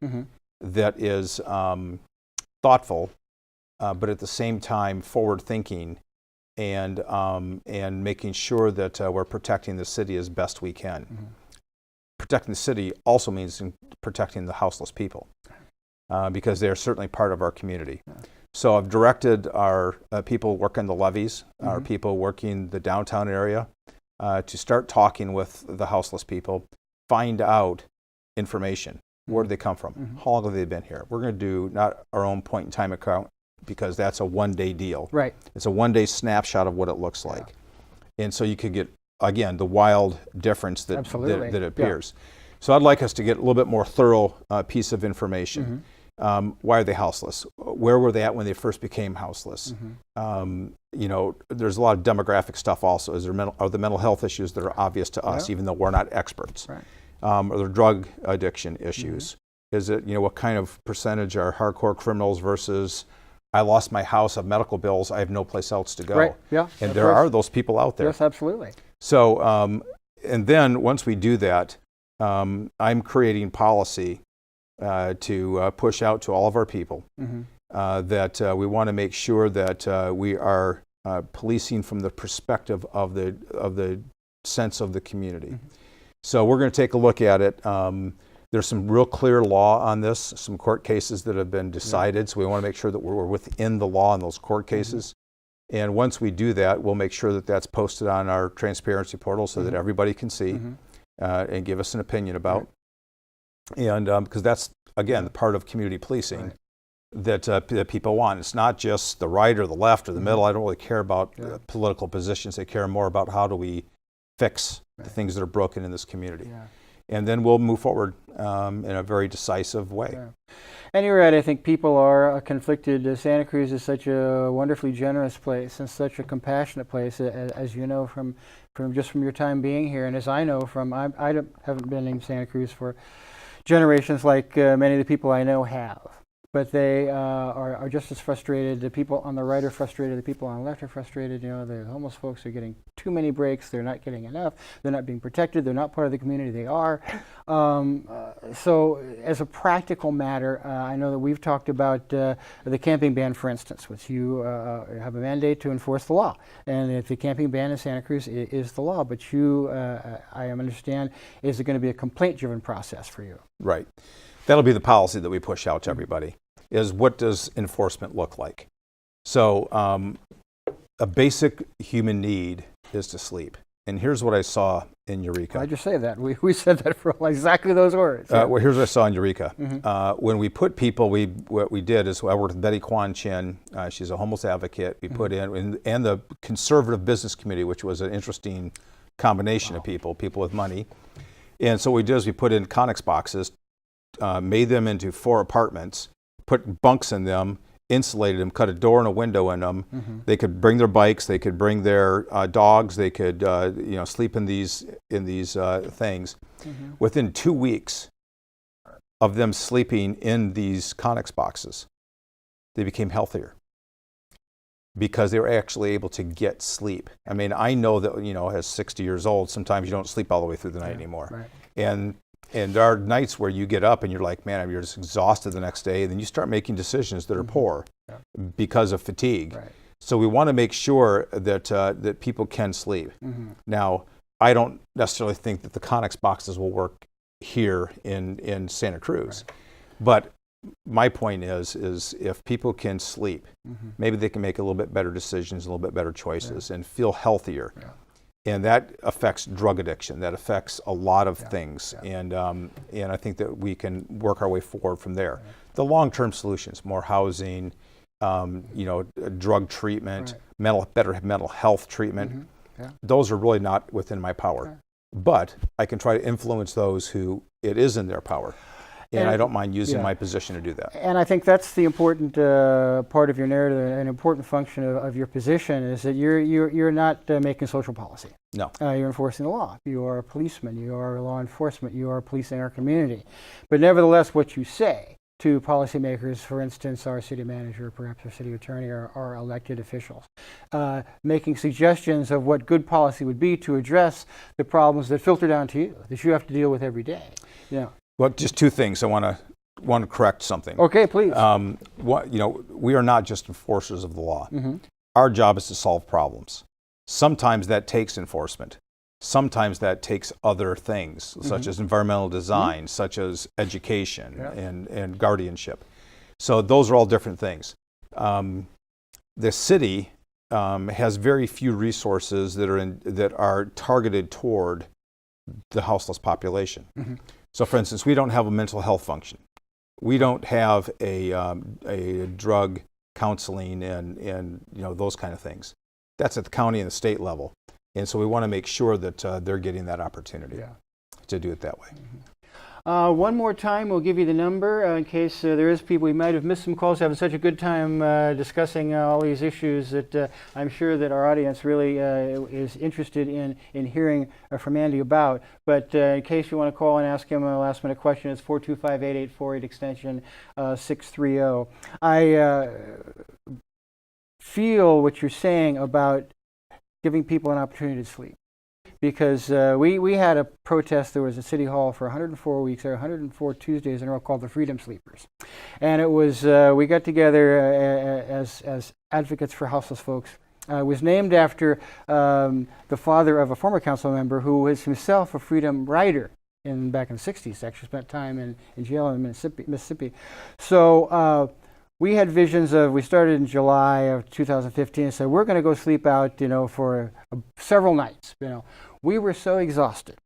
that is thoughtful, but at the same time forward-thinking, and making sure that we're protecting the city as best we can. Protecting the city also means protecting the houseless people, because they are certainly part of our community. So I've directed our people working the levees, our people working the downtown area, to start talking with the houseless people, find out information. Where do they come from? How long have they been here? We're going to do not our own point in time account, because that's a one-day deal. Right. It's a one-day snapshot of what it looks like. And so you could get, again, the wild difference that appears. So I'd like us to get a little bit more thorough piece of information. Why are they houseless? Where were they at when they first became houseless? You know, there's a lot of demographic stuff also. Are the mental health issues that are obvious to us, even though we're not experts? Right. Are there drug addiction issues? Is it, you know, what kind of percentage are hardcore criminals versus I lost my house, of medical bills, I have no place else to go? Right. Yeah. And there are those people out there. Yes, absolutely. So, and then once we do that, I'm creating policy to push out to all of our people that we want to make sure that we are policing from the perspective of the sense of the community. So we're going to take a look at it. There's some real clear law on this, some court cases that have been decided, so we want to make sure that we're within the law in those court cases. And once we do that, we'll make sure that that's posted on our transparency portal so that everybody can see and give us an opinion about. And because that's, again, the part of community policing that people want. It's not just the right or the left or the middle. I don't really care about political positions. I care more about how do we fix the things that are broken in this community. And then we'll move forward in a very decisive way. And you're right, I think people are conflicted. Santa Cruz is such a wonderfully generous place and such a compassionate place, as you know from your time being here, and as I know from, I haven't been in Santa Cruz for generations like many of the people I know have. But they are just as frustrated. The people on the right are frustrated. The people on the left are frustrated. You know, the homeless folks are getting too many breaks. They're not getting enough. They're not being protected. They're not part of the community. They are. So as a practical matter, I know that we've talked about the camping ban, for instance, which you have a mandate to enforce the law. And if the camping ban in Santa Cruz is the law, but you, I understand, is it going to be a complaint-driven process for you? Right. That'll be the policy that we push out to everybody, is what does enforcement look like? So a basic human need is to sleep. And here's what I saw in Eureka. Why'd you say that? We said that for exactly those words. Well, here's what I saw in Eureka. When we put people, what we did is I worked with Betty Kwan Chin. She's a homeless advocate. We put in, and the Conservative Business Committee, which was an interesting combination of people with money. And so what we did is we put in Conex boxes, made them into 4 apartments, put bunks in them, insulated them, cut a door and a window in them. They could bring their bikes, they could bring their dogs, they could sleep in these things. Within 2 weeks of them sleeping in these Conex boxes, they became healthier because they were actually able to get sleep. I mean, I know that, as 60 years old, sometimes you don't sleep all the way through the night anymore. And there are nights where you get up and you're like, man, you're just exhausted the next day. And then you start making decisions that are poor because of fatigue. So we want to make sure that that people can sleep. Now, I don't necessarily think that the Conex boxes will work here in Santa Cruz. But my point is if people can sleep, maybe they can make a little bit better decisions, a little bit better choices, and feel healthier. And that affects drug addiction. That affects a lot of things. And I think that we can work our way forward from there. The long-term solutions, more housing, drug treatment, better mental health treatment, those are really not within my power. But I can try to influence those who it is in their power. And I don't mind using my position to do that. And I think that's the important part of your narrative, an important function of your position, is that you're not making social policy. No. You're enforcing the law. You are a policeman. You are law enforcement. You are policing our community. But nevertheless, what you say to policymakers, for instance, our city manager, perhaps our city attorney, or our elected officials, making suggestions of what good policy would be to address the problems that filter down to you, that you have to deal with every day. Well, just 2 things. I want to correct something. Okay, please. We are not just enforcers of the law. Our job is to solve problems. Sometimes that takes enforcement. Sometimes that takes other things, such as environmental design, such as education and guardianship. So those are all different things. the city has very few resources that are targeted toward the houseless population. Mm-hmm. So, for instance, we don't have a mental health function. We don't have a drug counseling and those kind of things. That's at the county and the state level, and so we want to make sure that they're getting that opportunity to do it that way. Mm-hmm. One more time, we'll give you the number in case there is people. We might have missed some calls. Having such a good time discussing all these issues that I'm sure that our audience really is interested in hearing from Andy about. But in case you want to call and ask him a last-minute question, it's 425-8848 extension 630. I feel what you're saying about giving people an opportunity to sleep. Because we had a protest. There was a City Hall for 104 weeks, or 104 Tuesdays in a row, called the Freedom Sleepers. And it was, we got together as advocates for houseless folks. It was named after the father of a former council member who was himself a freedom rider back in the 60s, actually spent time in jail in Mississippi. So we had visions of, we started in July of 2015 and said, we're going to go sleep out, for several nights, We were so exhausted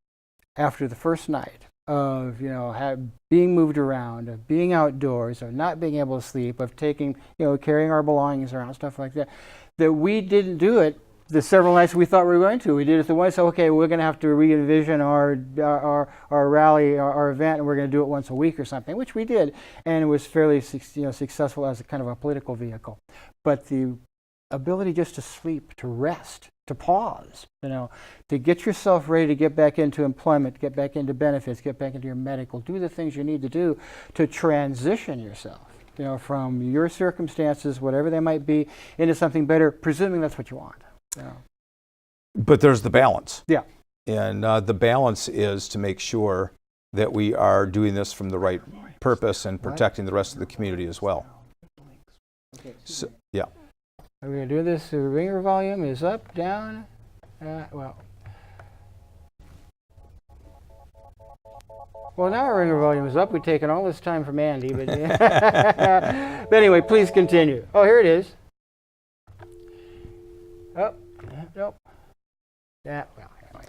after the first night of, being moved around, of being outdoors, of not being able to sleep, of taking, carrying our belongings around, stuff like that, that we didn't do it the several nights we thought we were going to. We did it the one, so okay, we're going to have to re-envision our rally, our event, and we're going to do it once a week or something, which we did, and it was fairly successful as a kind of a political vehicle. But the ability just to sleep, to rest, to pause, to get yourself ready to get back into employment, get back into benefits, get back into your medical, do the things you need to do to transition yourself, from your circumstances, whatever they might be, into something better, presuming that's what you want. But there's the balance. Yeah. And the balance is to make sure that we are doing this from the right purpose and protecting the rest of the community as well. Okay. So, yeah. Are we going to do this? The ringer volume is up, down? Well, now our ringer volume is up. We've taken all this time from Andy. But, but anyway, please continue. Oh, here it is. Oh, nope. Yeah, well, anyway.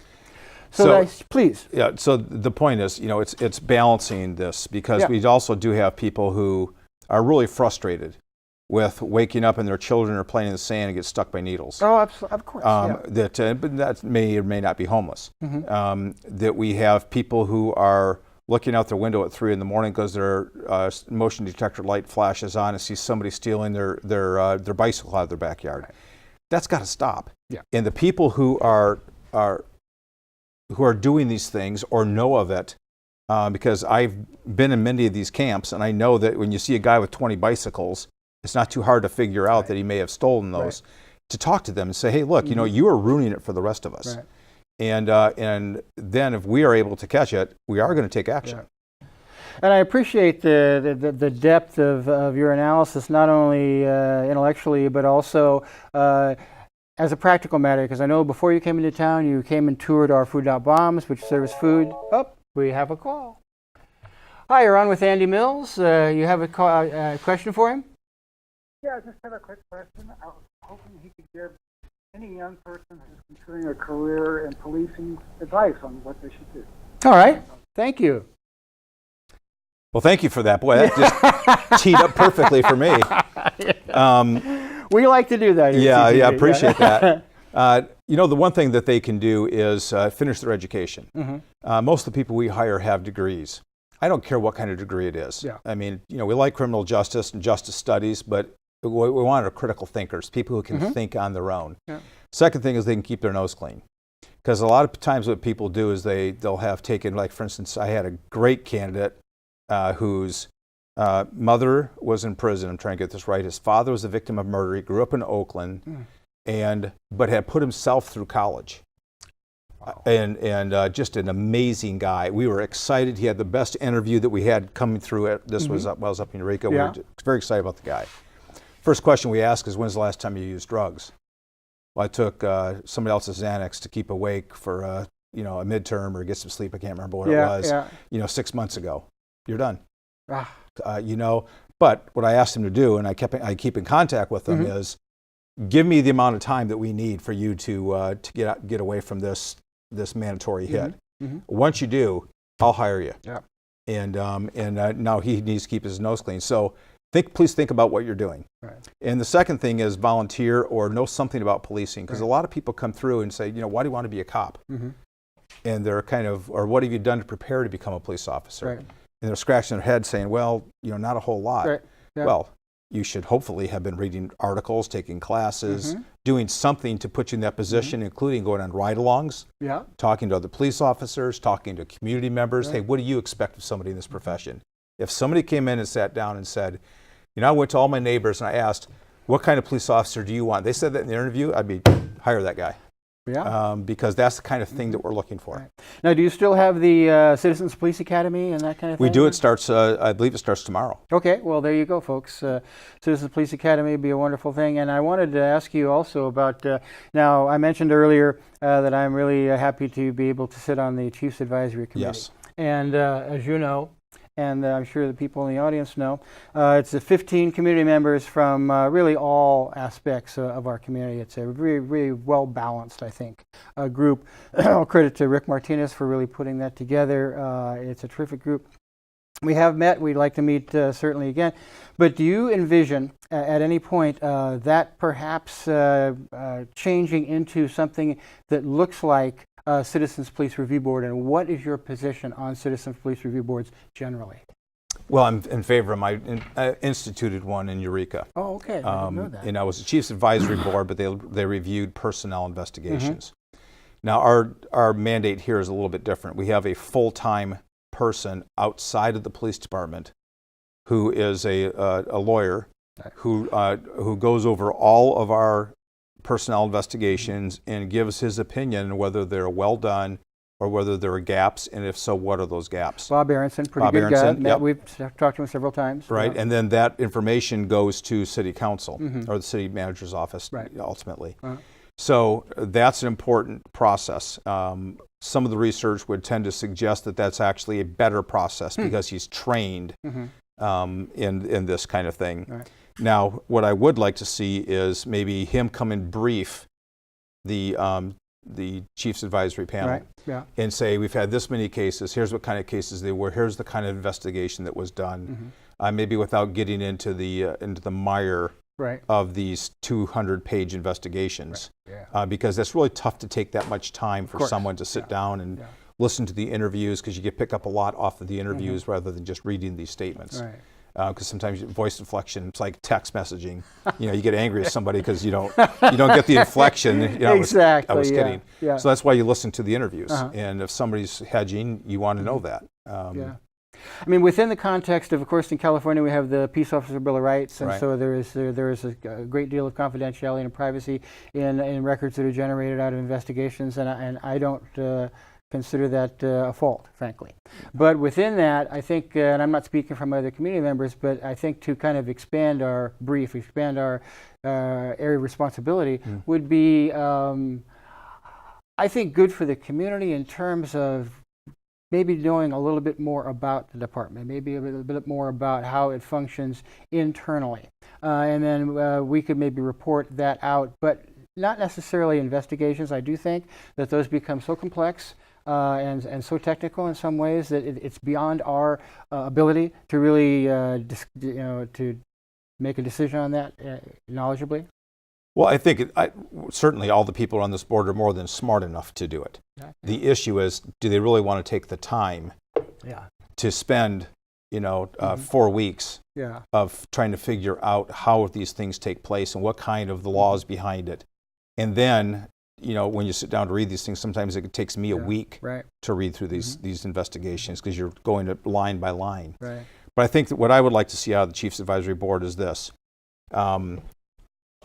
So please. Yeah, so the point is, it's balancing this because we also do have people who are really frustrated with waking up and their children are playing in the sand and get stuck by needles. Oh, of course. But that may or may not be homeless. Mm-hmm. That we have people who are looking out their window at 3 a.m. because their motion detector light flashes on and see somebody stealing their bicycle out of their backyard. Right. That's got to stop. Yeah. And the people who are doing these things or know of it, because I've been in many of these camps, and I know that when you see a guy with 20 bicycles, it's not too hard to figure out that he may have stolen those. To talk to them and say, hey, look, you are ruining it for the rest of us. Right. And then if we are able to catch it, we are going to take action. Yeah. And I appreciate the depth of your analysis, not only intellectually, but also as a practical matter, because I know before you came into town, you came and toured our Food Not Bombs, which serves food. Oh, we have a call. Hi, you're on with Andy Mills. You have a question for him? Yeah, I just have a quick question. I was hoping he could give any young person who's considering a career in policing advice on what they should do. All right. Thank you. Well, thank you for that. Boy, that just teed up perfectly for me. We like to do that. Yeah, I appreciate that. The one thing that they can do is finish their education. Mm-hmm. Most of the people we hire have degrees. I don't care what kind of degree it is. Yeah. I mean, we like criminal justice and justice studies, but we want are critical thinkers, people who can think on their own. Yeah. Second thing is they can keep their nose clean. Because a lot of times what people do is they'll have taken, like for instance, I had a great candidate whose mother was in prison. I'm trying to get this right. His father was a victim of murder. He grew up in Oakland, but had put himself through college. Wow. And just an amazing guy. We were excited. He had the best interview that we had coming through. This was I was up in Eureka. Yeah. We were very excited about the guy. First question we ask is, when's the last time you used drugs? Well, I took somebody else's Xanax to keep awake for a midterm or get some sleep. I can't remember what it was. 6 months ago. You're done. But what I asked him to do, and I keep in contact with him, is give me the amount of time that we need for you to get away from this mandatory hit. Once you do, I'll hire you. Yeah. And now he needs to keep his nose clean. So please think about what you're doing. Right. And the second thing is volunteer or know something about policing, because a lot of people come through and say, why do you want to be a cop? And they're kind of, or what have you done to prepare to become a police officer? Right. And they're scratching their head saying, well, not a whole lot. Right. Yeah. Well, you should hopefully have been reading articles, taking classes, doing something to put you in that position, including going on ride-alongs, talking to other police officers, talking to community members. Hey, what do you expect of somebody in this profession? If somebody came in and sat down and said, I went to all my neighbors and I asked, what kind of police officer do you want? They said that in the interview, I'd be, hire that guy. Yeah. Because that's the kind of thing that we're looking for. Right. Now, do you still have the Citizens Police Academy and that kind of thing? We do. It starts, I believe it starts tomorrow. Okay, well, there you go, folks. Citizens Police Academy would be a wonderful thing. And I wanted to ask you also about, now, I mentioned earlier that I'm really happy to be able to sit on the Chiefs Advisory Committee. Yes. And as you know, and I'm sure the people in the audience know, it's 15 community members from really all aspects of our community. It's a really, really well-balanced, I think, group. All credit to Rick Martinez for really putting that together. It's a terrific group. We have met. We'd like to meet certainly again. But do you envision at any point that perhaps changing into something that looks like Citizens Police Review Board, and what is your position on Citizens Police Review Boards generally? Well, I'm in favor of I instituted one in Eureka. Oh, okay. I didn't know that. And I was the Chiefs Advisory Board, but they reviewed personnel investigations. Now, our mandate here is a little bit different. We have a full-time person outside of the police department who is a lawyer who goes over all of our personnel investigations and gives his opinion whether they're well done or whether there are gaps, and if so, what are those gaps? Bob Aronson, pretty good guy. We've talked to him several times. Right, and then that information goes to City Council or the City Manager's office ultimately. So that's an important process. Some of the research would tend to suggest that that's actually a better process because he's trained in this kind of thing. Right. Now, what I would like to see is maybe him come and brief the Chiefs Advisory Panel and say, we've had this many cases, here's what kind of cases they were, here's the kind of investigation that was done, maybe without getting into the mire of these 200-page investigations, because that's really tough to take that much time for someone to sit down and listen to the interviews, because you get pick up a lot off of the interviews rather than just reading these statements. Because sometimes voice inflection, it's like text messaging. You get angry at somebody because you don't get the inflection. Exactly. I was kidding. So that's why you listen to the interviews. And if somebody's hedging, you want to know that. I mean, within the context of course, in California, we have the Peace Officer Bill of Rights, and so there is a great deal of confidentiality and privacy in records that are generated out of investigations, and I don't consider that a fault, frankly. But within that, I think, and I'm not speaking from other community members, but I think to kind of expand our brief, expand our area of responsibility would be, I think, good for the community in terms of maybe knowing a little bit more about the department, maybe a little bit more about how it functions internally. And then we could maybe report that out, but not necessarily investigations. I do think that those become so complex and so technical in some ways that it's beyond our ability to really, to make a decision on that knowledgeably. Well, I think certainly all the people on this board are more than smart enough to do it. The issue is, do they really want to take the time to spend, 4 weeks of trying to figure out how these things take place and what kind of the laws behind it. And then, when you sit down to read these things, sometimes it takes me a week to read through these investigations because you're going to line by line. But I think that what I would like to see out of the Chiefs Advisory Board is this.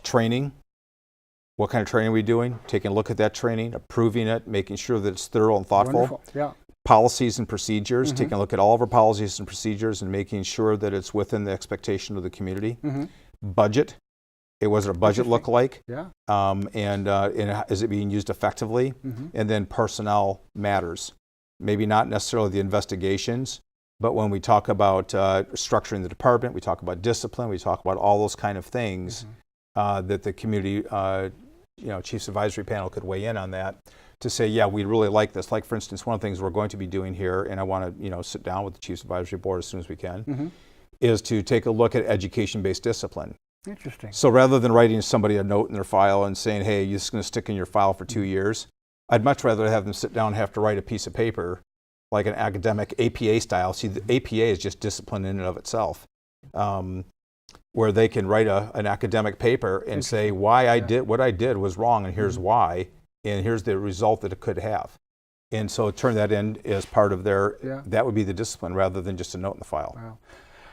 Training. What kind of training are we doing? Taking a look at that training, approving it, making sure that it's thorough and thoughtful. Policies and procedures, taking a look at all of our policies and procedures and making sure that it's within the expectation of the community. Budget. What does our budget look like? And is it being used effectively? And then personnel matters. Maybe not necessarily the investigations, But when we talk about structuring the department, we talk about discipline, we talk about all those kind of things that the community, Chiefs Advisory Panel could weigh in on that to say, yeah, we really like this. Like, for instance, one of the things we're going to be doing here, and I want to, sit down with the Chiefs Advisory Board as soon as we can, is to take a look at education-based discipline. Interesting. So rather than writing somebody a note in their file and saying, hey, you're just going to stick in your file for 2 years, I'd much rather have them sit down and have to write a piece of paper like an academic APA style. See, the APA is just discipline in and of itself, where they can write an academic paper and say why I did what I did was wrong, and here's why, and here's the result that it could have. And so turn that in as part of their, that would be the discipline rather than just a note in the file. Wow.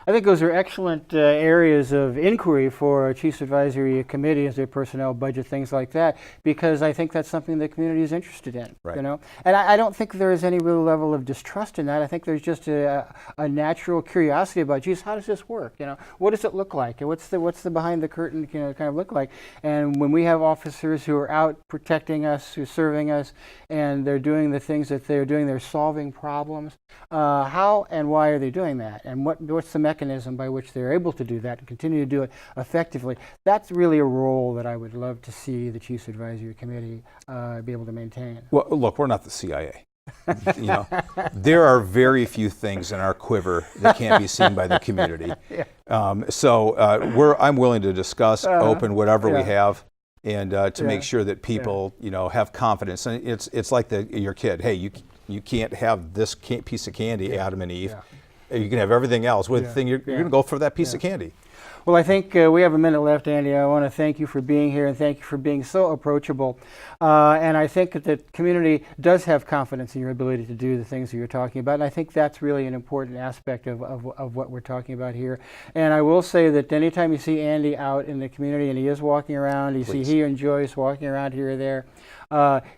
I think those are excellent areas of inquiry for a Chiefs Advisory Committee as their personnel budget, things like that, because I think that's something the community is interested in, Right. And I don't think there is any real level of distrust in that. I think there's just a natural curiosity about, geez, how does this work? What does it look like? And what's the behind the curtain kind of look like? And when we have officers who are out protecting us, who are serving us, and they're doing the things that they're doing, they're solving problems, how and why are they doing that? And what's the mechanism by which they're able to do that and continue to do it effectively? That's really a role that I would love to see the Chiefs Advisory Committee be able to maintain. Well, look, we're not the CIA. There are very few things in our quiver that can't be seen by the community. I'm willing to discuss, open whatever we have, and to make sure that people, have confidence. And it's like your kid. Hey, you can't have this piece of candy, Adam and Eve. You can have everything else. With the thing, you're going to go for that piece of candy. Well, I think we have a minute left, Andy. I want to thank you for being here and thank you for being so approachable. And I think that the community does have confidence in your ability to do the things that you're talking about. And I think that's really an important aspect of what we're talking about here. And I will say that anytime you see Andy out in the community and he is walking around, you see he enjoys walking around here or there,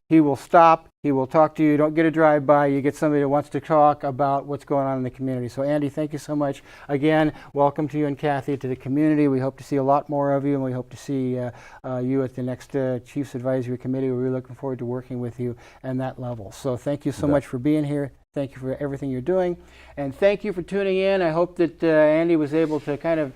he will stop. He will talk to you. You don't get a drive-by. You get somebody that wants to talk about what's going on in the community. So, Andy, thank you so much. Again, welcome to you and Kathy to the community. We hope to see a lot more of you, and we hope to see you at the next Chiefs Advisory Committee. We're really looking forward to working with you at that level. So thank you so much for being here. Thank you for everything you're doing. And thank you for tuning in. I hope that Andy was able to kind of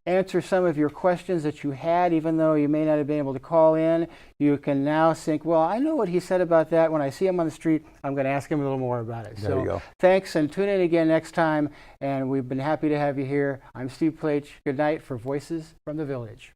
answer some of your questions that you had, even though you may not have been able to call in. You can now think, well, I know what he said about that. When I see him on the street, I'm going to ask him a little more about it. There you go. Thanks, and tune in again next time. And we've been happy to have you here. I'm Steve Pleich. Good night for Voices from the Village.